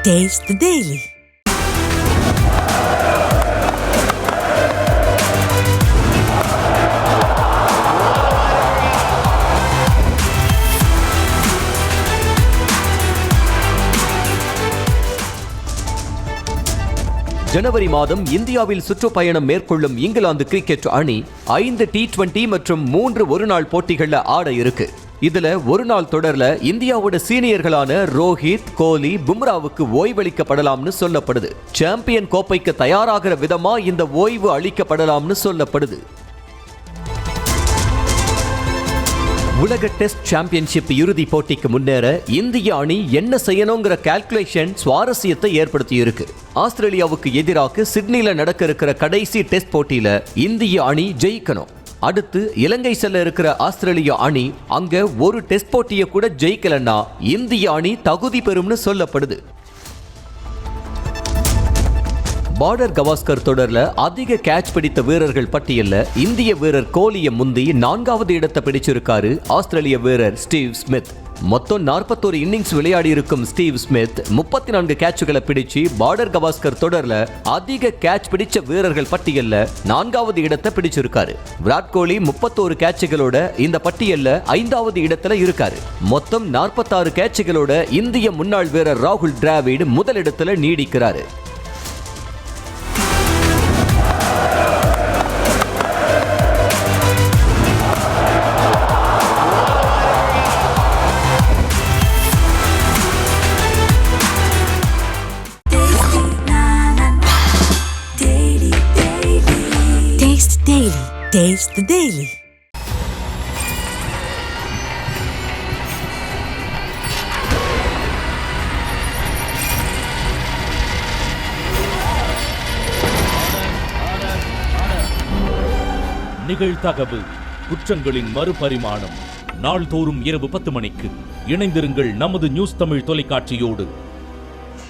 Taste the Daily. ஜனவரி மாதம் இந்தியாவில் சுற்றுப்பயணம் மேற்கொள்ளும் இங்கிலாந்து கிரிக்கெட் அணி 5 T20 மற்றும் 3 ஒருநாள் போட்டிகள்ல ஆட இருக்கு. இதுல ஒரு நாள் தொடர்ல இந்தியாவோட சீனியர்களான ரோஹித், கோலி, பும்ராவுக்கு ஓய்வளிக்கப்படலாம்னு சொல்லப்படுது. சாம்பியன் கோப்பைக்கு தயாராகிற விதமா இந்த ஓய்வு அளிக்கப்படலாம்னு சொல்லப்படுது. உலக டெஸ்ட் சாம்பியன்ஷிப் இறுதி போட்டிக்கு முன்னேற இந்திய அணி என்ன செய்யணுங்கிற கால்குலேஷன் சுவாரஸ்யத்தை ஏற்படுத்தி இருக்கு. ஆஸ்திரேலியாவுக்கு எதிராக சிட்னில நடக்க இருக்கிற கடைசி டெஸ்ட் போட்டியில இந்திய அணி ஜெயிக்கணும். அடுத்து இலங்கை செல்ல இருக்கிற ஆஸ்திரேலியா அணி அங்க ஒரு டெஸ்ட் போட்டியை கூட ஜெயிக்கலன்னா இந்திய அணி தகுதி பெறும்னு சொல்லப்படுது. பார்டர் கவாஸ்கர் தொடர்ல அதிக கேட்ச் பிடித்த வீரர்கள் பட்டியல்ல இந்திய வீரர் கோலியை முந்தி 4வது இடத்தை பிடிச்சிருக்காரு ஆஸ்திரேலிய வீரர் ஸ்டீவ் ஸ்மித். மொத்தம் 41 இன்னிங்ஸ் விளையாடி இருக்கும் ஸ்டீவ் ஸ்மித் 34 கேட்சுகளை பிடிச்சு பார்டர் கவாஸ்கர் தொடர்ல அதிக கேட்ச் பிடிச்ச வீரர்கள் பட்டியல்ல 4வது இடத்தை பிடிச்சிருக்காரு. விராட் கோலி 31 கேட்சுகளோட இந்த பட்டியல்ல 5வது இடத்துல இருக்காரு. மொத்தம் 46 கேட்சுகளோட இந்திய முன்னாள் வீரர் ராகுல் டிராவிட் முதலிடத்துல நீடிக்கிறாரு. Taste the Daily. நிகழ்தகவு குற்றங்களின் மறுபரிமாணம். நாள்தோறும் இரவு 10 மணிக்கு இணைந்திருங்கள் நமது நியூஸ் தமிழ் தொலைக்காட்சியோடு.